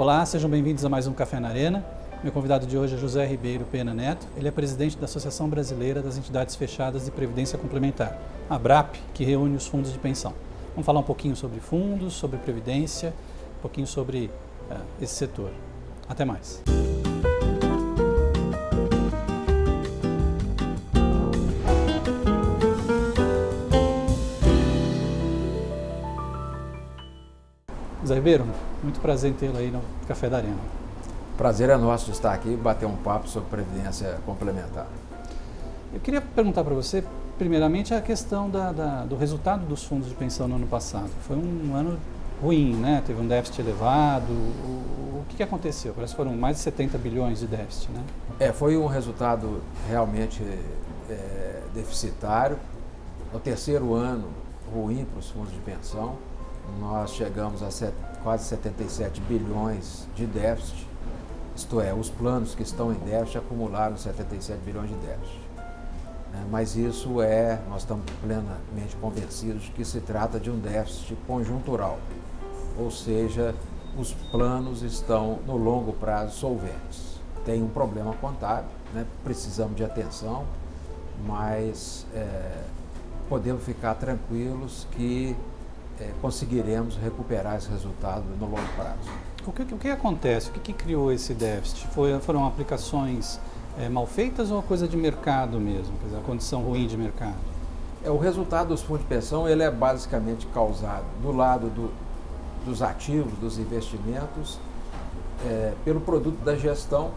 Olá, sejam bem-vindos a mais um Café na Arena. Meu convidado de hoje é José Ribeiro Pena Neto. Ele é presidente da Associação Brasileira das Entidades Fechadas de Previdência Complementar, a ABRAP, que reúne os fundos de pensão. Vamos falar um pouquinho sobre fundos, sobre previdência, um pouquinho sobre esse setor. Até mais. José Ribeiro, muito prazer em tê-lo aí no Café da Arena. Prazer é nosso de estar aqui e bater um papo sobre previdência complementar. Eu queria perguntar para você, primeiramente, a questão do resultado dos fundos de pensão no ano passado. Foi um ano ruim, né? Teve um déficit elevado. O que aconteceu? Parece que foram mais de 70 bilhões de déficit, né? Foi um resultado realmente deficitário. No terceiro ano ruim para os fundos de pensão. Nós chegamos a quase 77 bilhões de déficit, isto é, os planos que estão em déficit acumularam 77 bilhões de déficit. Mas isso nós estamos plenamente convencidos de que se trata de um déficit conjuntural, ou seja, os planos estão no longo prazo solventes. Tem um problema contábil, precisamos de atenção, mas podemos ficar tranquilos que conseguiremos recuperar esse resultado no longo prazo. O que acontece? O que criou esse déficit? Foram aplicações mal feitas ou coisa de mercado mesmo? Quer dizer, a condição ruim de mercado? O resultado dos fundos de pensão ele é basicamente causado do lado dos ativos, dos investimentos, pelo produto da gestão,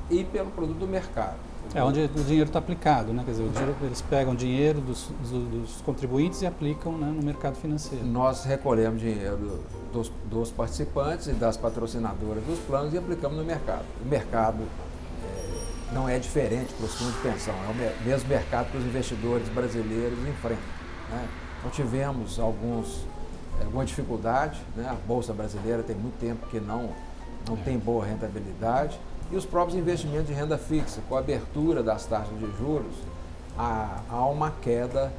e pelo produto do mercado. Onde o dinheiro está aplicado, né? Quer dizer, eles pegam dinheiro dos contribuintes e aplicam, né, no mercado financeiro. Nós recolhemos dinheiro dos participantes e das patrocinadoras dos planos e aplicamos no mercado. O mercado não é diferente para os fundos de pensão, é o mesmo mercado que os investidores brasileiros enfrentam. Então tivemos alguma dificuldade, a Bolsa Brasileira tem muito tempo que não tem boa rentabilidade. E os próprios investimentos de renda fixa, com a abertura das taxas de juros, há uma queda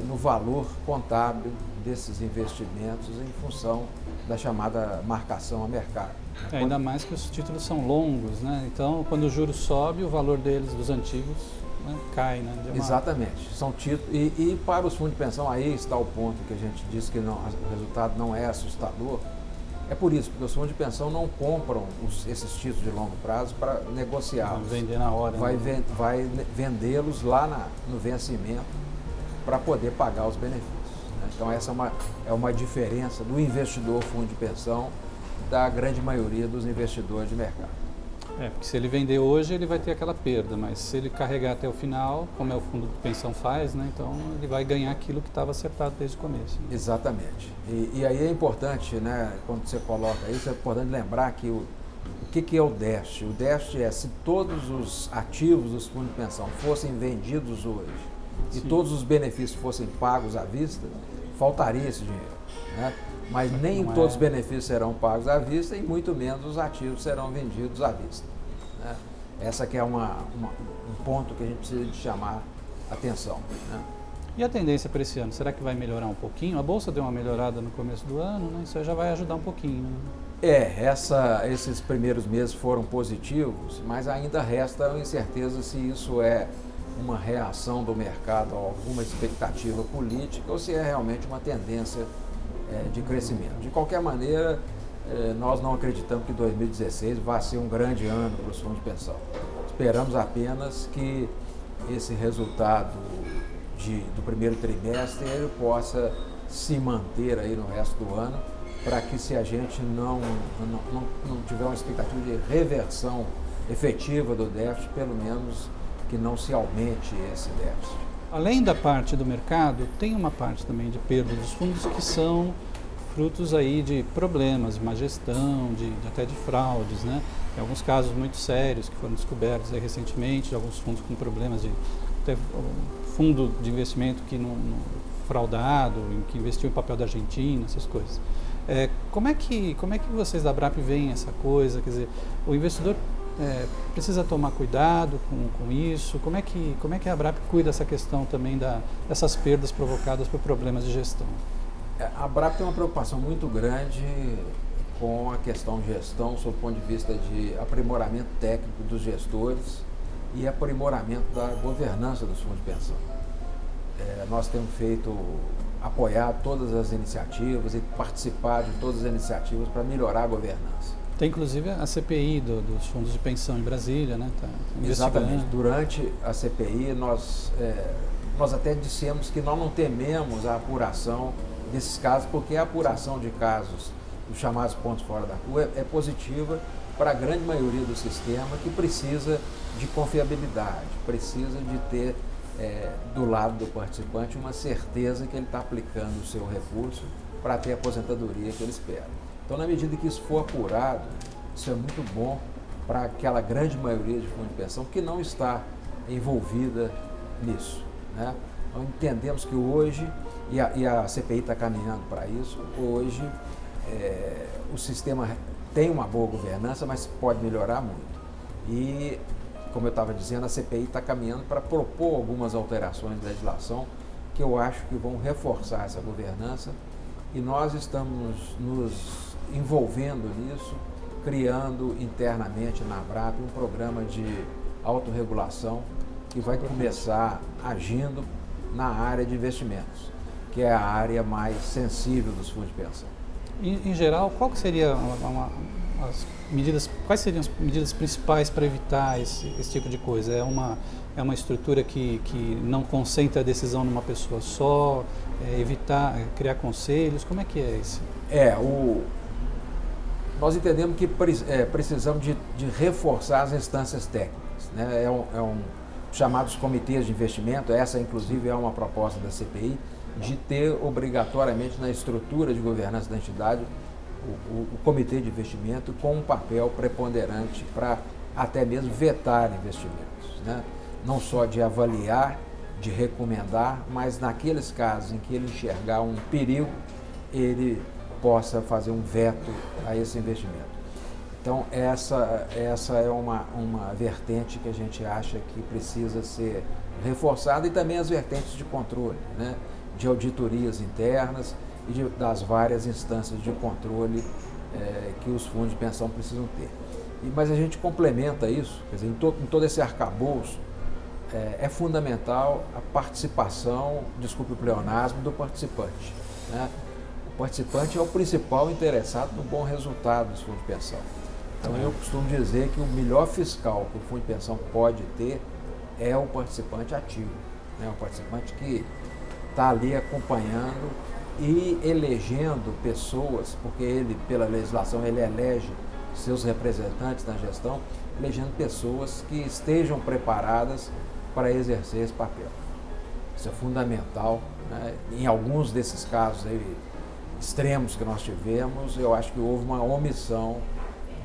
no valor contábil desses investimentos em função da chamada marcação a mercado. Ainda mais que os títulos são longos, né? Então, quando o juro sobe, o valor deles, dos antigos, cai, né? Exatamente. São títulos, e para os fundos de pensão, aí está o ponto que a gente disse que o resultado não é assustador. É por isso, porque os fundos de pensão não compram esses títulos de longo prazo para negociá-los. Vai vender na hora. Vai vendê-los lá no vencimento para poder pagar os benefícios. Então essa é uma diferença do investidor fundo de pensão da grande maioria dos investidores de mercado. Porque se ele vender hoje, ele vai ter aquela perda, mas se ele carregar até o final, como o fundo de pensão faz, então ele vai ganhar aquilo que estava acertado desde o começo. Exatamente. E aí é importante, quando você coloca isso, é importante lembrar que o que é o déficit? O déficit é se todos os ativos dos fundos de pensão fossem vendidos hoje e todos os benefícios fossem pagos à vista, faltaria esse dinheiro. Mas nem todos os benefícios serão pagos à vista e muito menos os ativos serão vendidos à vista. Essa que é um ponto que a gente precisa de chamar atenção. E a tendência para esse ano, será que vai melhorar um pouquinho? A Bolsa deu uma melhorada no começo do ano, isso já vai ajudar um pouquinho. Esses primeiros meses foram positivos, mas ainda resta a incerteza se isso é uma reação do mercado a alguma expectativa política ou se é realmente uma tendência de crescimento. De qualquer maneira, nós não acreditamos que 2016 vai ser um grande ano para os fundos de pensão. Esperamos apenas que esse resultado do primeiro trimestre ele possa se manter aí no resto do ano, para que se a gente não tiver uma expectativa de reversão efetiva do déficit, pelo menos que não se aumente esse déficit. Além da parte do mercado, tem uma parte também de perda dos fundos que são frutos aí de problemas, de má gestão, até de fraudes, né? Tem alguns casos muito sérios que foram descobertos aí recentemente, de alguns fundos com problemas até fundo de investimento que fraudado, que investiu em papel da Argentina, essas coisas. Como é que vocês da ABRAP veem essa coisa? Quer dizer, o investidor precisa tomar cuidado com isso? Como é que a ABRAP cuida dessa questão também dessas perdas provocadas por problemas de gestão? A ABRAP tem uma preocupação muito grande com a questão gestão, sob o ponto de vista de aprimoramento técnico dos gestores e aprimoramento da governança dos fundos de pensão. Nós temos apoiado todas as iniciativas e participado de todas as iniciativas para melhorar a governança. Tem inclusive a CPI dos fundos de pensão em Brasília, né? Tá Exatamente. Durante a CPI, nós até dissemos que nós não tememos a apuração desses casos, porque a apuração de casos, os chamados pontos fora da curva, é positiva para a grande maioria do sistema, que precisa de confiabilidade, precisa de ter do lado do participante uma certeza que ele está aplicando o seu recurso para ter a aposentadoria que ele espera. Então, na medida que isso for apurado, isso é muito bom para aquela grande maioria de fundos de pensão que não está envolvida nisso, né? Então, entendemos que hoje, e a CPI está caminhando para isso, hoje o sistema tem uma boa governança, mas pode melhorar muito. E, como eu estava dizendo, a CPI está caminhando para propor algumas alterações de legislação que eu acho que vão reforçar essa governança, e nós estamos nos envolvendo nisso, criando internamente na ABRAP um programa de autorregulação que vai começar agindo na área de investimentos, que é a área mais sensível dos fundos de pensão. Em geral, qual que seria quais seriam as medidas principais para evitar esse tipo de coisa? É uma estrutura que não concentra a decisão numa pessoa só, evitar, criar conselhos, como é que é isso? Nós entendemos que precisamos de reforçar as instâncias técnicas, né? Chamados comitês de investimento, essa inclusive é uma proposta da CPI, de ter obrigatoriamente na estrutura de governança da entidade o comitê de investimento com um papel preponderante para até mesmo vetar investimentos, né? Não só de avaliar, de recomendar, mas naqueles casos em que ele enxergar um perigo, ele possa fazer um veto a esse investimento. Então, essa é uma vertente que a gente acha que precisa ser reforçada, e também as vertentes de controle, né? De auditorias internas e das várias instâncias de controle que os fundos de pensão precisam ter. Mas a gente complementa isso, quer dizer, em todo esse arcabouço, é fundamental a participação, desculpe o pleonasmo, do participante, né? O participante é o principal interessado no bom resultado dos fundos de pensão. Então, eu costumo dizer que o melhor fiscal que o fundo de pensão pode ter é o participante ativo, né? O participante que está ali acompanhando e elegendo pessoas, porque ele, pela legislação, ele elege seus representantes na gestão, elegendo pessoas que estejam preparadas para exercer esse papel. Isso é fundamental, né? Em alguns desses casos aí, extremos que nós tivemos, eu acho que houve uma omissão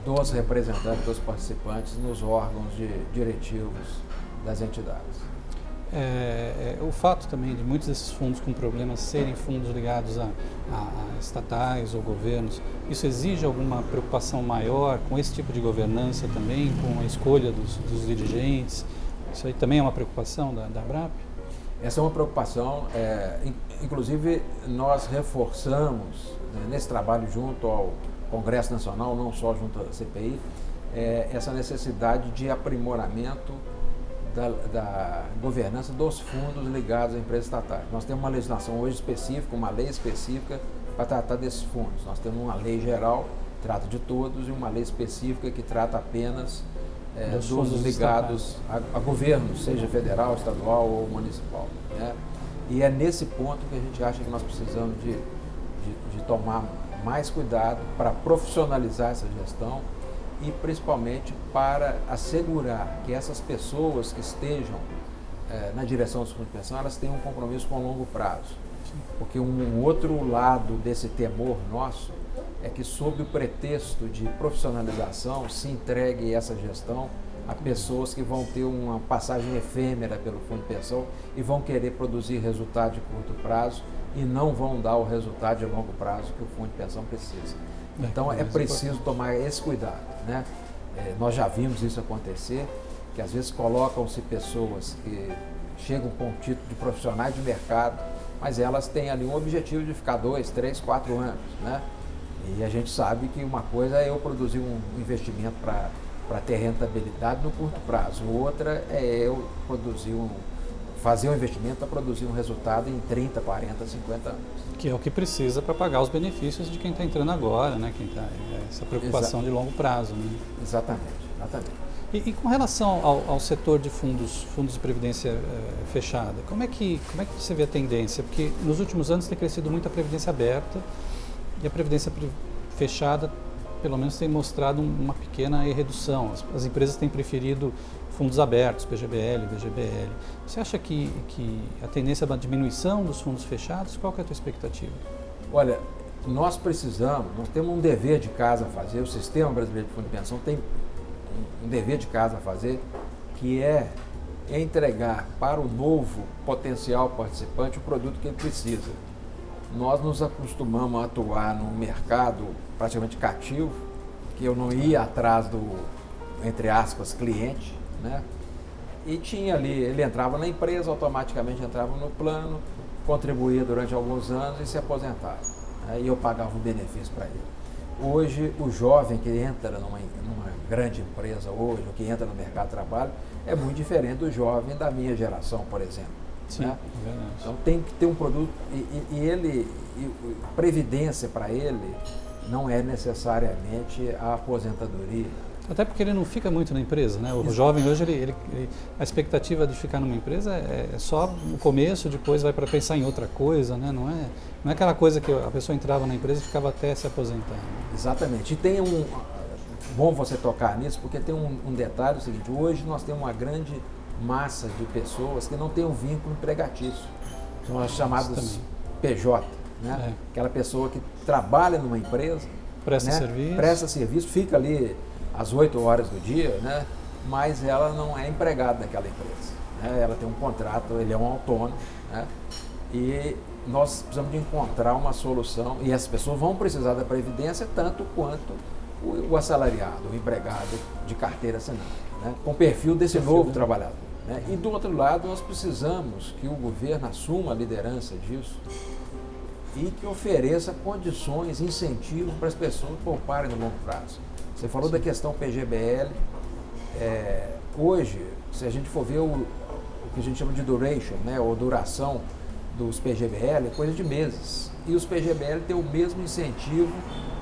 dos representantes, dos participantes nos órgãos diretivos das entidades. O fato também de muitos desses fundos com problemas serem fundos ligados a estatais ou governos, isso exige alguma preocupação maior com esse tipo de governança também, com a escolha dos dirigentes? Isso aí também é uma preocupação da ABRAP? Essa é uma preocupação, inclusive nós reforçamos, né, nesse trabalho junto ao Congresso Nacional, não só junto à CPI, essa necessidade de aprimoramento da governança dos fundos ligados a empresas estatais. Nós temos uma legislação hoje específica, uma lei específica para tratar desses fundos. Nós temos uma lei geral que trata de todos e uma lei específica que trata apenas dos fundos ligados a governo, seja federal, estadual ou municipal, né? E é nesse ponto que a gente acha que nós precisamos de tomar mais cuidado para profissionalizar essa gestão e principalmente para assegurar que essas pessoas que estejam na direção dos fundos de pensão, elas tenham um compromisso com longo prazo. Porque um outro lado desse temor nosso é que, sob o pretexto de profissionalização, se entregue essa gestão a pessoas que vão ter uma passagem efêmera pelo fundo de pensão e vão querer produzir resultado de curto prazo e não vão dar o resultado de longo prazo que o fundo de pensão precisa. Então, é preciso tomar esse cuidado, né? Nós já vimos isso acontecer, que às vezes colocam-se pessoas que chegam com o título de profissionais de mercado, mas elas têm ali um objetivo de ficar 2, 3, 4 anos, né? E a gente sabe que uma coisa é eu produzir um investimento para ter rentabilidade no curto prazo, outra é eu fazer um investimento para produzir um resultado em 30, 40, 50 anos. Que é o que precisa para pagar os benefícios de quem está entrando agora, né? Essa preocupação de longo prazo. Né? Exatamente, exatamente. E com relação ao setor de fundos de previdência fechada, como é que você vê a tendência? Porque nos últimos anos tem crescido muito a previdência aberta e a previdência fechada, pelo menos, tem mostrado uma pequena redução. As empresas têm preferido fundos abertos, PGBL, VGBL. Você acha que a tendência é uma diminuição dos fundos fechados? Qual que é a tua expectativa? Olha, nós temos um dever de casa a fazer, o Sistema Brasileiro de Fundo de Pensão tem um dever de casa a fazer, que é entregar para o novo potencial participante o produto que ele precisa. Nós nos acostumamos a atuar num mercado praticamente cativo, que eu não ia atrás do, entre aspas, cliente, né? E tinha ali, ele entrava na empresa, automaticamente entrava no plano, contribuía durante alguns anos e se aposentava. Aí eu pagava um benefício para ele. Hoje, o jovem que entra numa grande empresa hoje, ou que entra no mercado de trabalho, é muito diferente do jovem da minha geração, por exemplo. Sim, né? É verdade. Então tem que ter um produto, e previdência para ele não é necessariamente a aposentadoria. Até porque ele não fica muito na empresa, né? O jovem hoje, a expectativa de ficar numa empresa é só no começo, depois vai para pensar em outra coisa, né? Não é aquela coisa que a pessoa entrava na empresa e ficava até se aposentar. Né? Exatamente. E tem bom você tocar nisso, porque tem um detalhe, o seguinte, hoje nós temos uma grande massa de pessoas que não tem um vínculo empregatício. São as chamadas PJ, né? Aquela pessoa que trabalha numa empresa, presta serviço, fica ali às 8 horas do dia, né? Mas ela não é empregada daquela empresa. Né? Ela tem um contrato, ele é um autônomo, né? E nós precisamos de encontrar uma solução, e essas pessoas vão precisar da previdência tanto quanto o assalariado, o empregado de carteira assinada, né? Com o perfil desse novo trabalhador. Né? E do outro lado, nós precisamos que o governo assuma a liderança disso e que ofereça condições, incentivos para as pessoas pouparem no longo prazo. Você falou da questão PGBL. Hoje, se a gente for ver o que a gente chama de duration, né, ou duração dos PGBL, é coisa de meses. E os PGBL têm o mesmo incentivo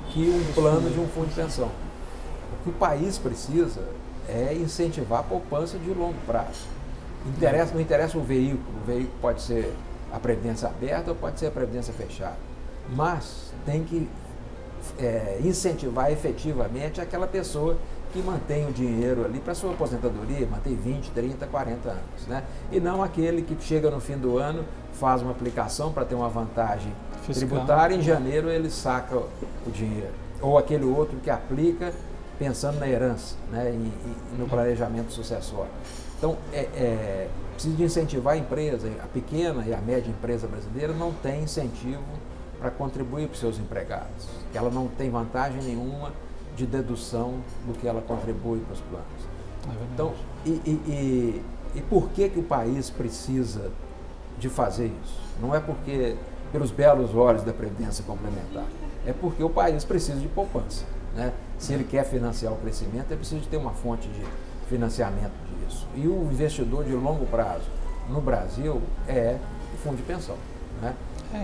que um plano de um fundo de pensão. O que o país precisa é incentivar a poupança de longo prazo. Não interessa o veículo pode ser a previdência aberta ou pode ser a previdência fechada, mas tem que incentivar efetivamente aquela pessoa que mantém o dinheiro ali para sua aposentadoria, mantém 20, 30, 40 anos. Né? E não aquele que chega no fim do ano, faz uma aplicação para ter uma vantagem fiscal, tributária, em janeiro ele saca o dinheiro. Ou aquele outro que aplica pensando na herança, né? No planejamento sucessório. Então, precisa de incentivar a empresa, a pequena e a média empresa brasileira não tem incentivo para contribuir para os seus empregados. Ela não tem vantagem nenhuma de dedução do que ela contribui para os planos. Então, e por que o país precisa de fazer isso? Não é porque pelos belos olhos da Previdência Complementar, é porque o país precisa de poupança. Né? Se ele quer financiar o crescimento, ele precisa de ter uma fonte de financiamento disso. E o investidor de longo prazo no Brasil é o fundo de pensão. Né?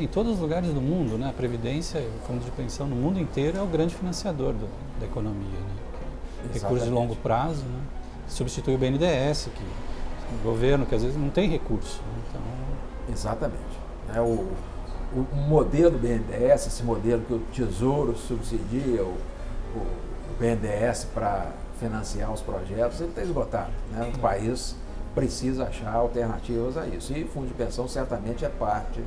Em todos os lugares do mundo, né? A Previdência, o fundo de pensão no mundo inteiro é o grande financiador da economia. Né? Recursos de longo prazo, né? Substitui o BNDES, que o governo que às vezes não tem recurso. Né? Então... Exatamente. O modelo BNDES, esse modelo que o Tesouro subsidia o BNDES para financiar os projetos, ele está esgotado. Né? O país precisa achar alternativas a isso. E o fundo de pensão certamente é parte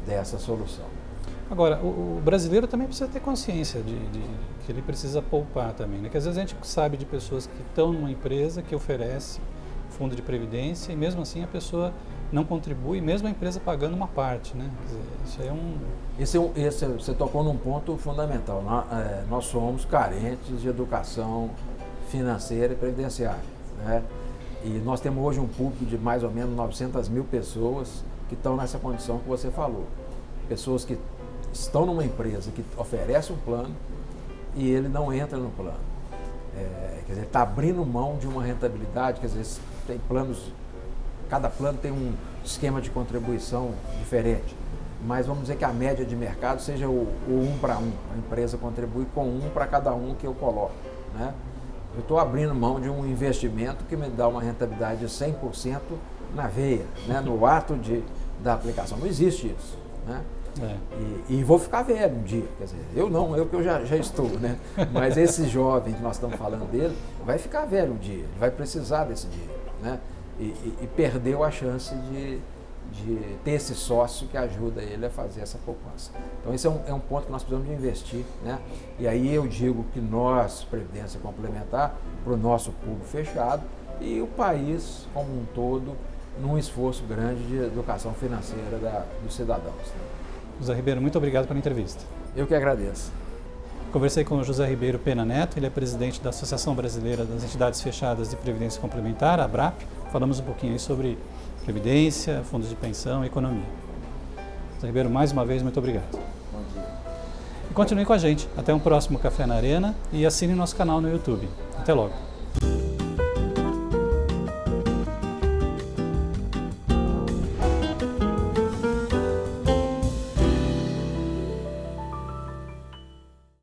dessa solução. Agora, o brasileiro também precisa ter consciência de que ele precisa poupar também. Né? Que às vezes a gente sabe de pessoas que estão numa empresa que oferece fundo de previdência e mesmo assim a pessoa não contribui, mesmo a empresa pagando uma parte. Né? Quer dizer, você tocou num ponto fundamental. Nós somos carentes de educação financeira e previdenciária. Né? E nós temos hoje um público de mais ou menos 900 mil pessoas que estão nessa condição que você falou. Pessoas que estão numa empresa que oferece um plano e ele não entra no plano. Quer dizer, está abrindo mão de uma rentabilidade, quer dizer, tem planos, cada plano tem um esquema de contribuição diferente, mas vamos dizer que a média de mercado seja o 1 para 1, a empresa contribui com 1 para cada um que eu coloco, né? Eu estou abrindo mão de um investimento que me dá uma rentabilidade de 100% na veia, né? No ato da aplicação. Não existe isso, né? E vou ficar velho um dia, quer dizer, eu não, eu que eu já estou, né? Mas esse jovem que nós estamos falando dele, vai ficar velho um dia, ele vai precisar desse dinheiro, né? E perdeu a chance de ter esse sócio que ajuda ele a fazer essa poupança. Então esse é um ponto que nós precisamos de investir, né? E aí eu digo que nós, Previdência Complementar, para o nosso público fechado e o país como um todo, num esforço grande de educação financeira dos cidadãos. José Ribeiro, muito obrigado pela entrevista. Eu que agradeço. Conversei com o José Ribeiro Pena Neto, ele é presidente da Associação Brasileira das Entidades Fechadas de Previdência Complementar, a ABRAP. Falamos um pouquinho aí sobre previdência, fundos de pensão e economia. José Ribeiro, mais uma vez, muito obrigado. Bom dia. E continue com a gente. Até um próximo Café na Arena e assine nosso canal no YouTube. Até logo.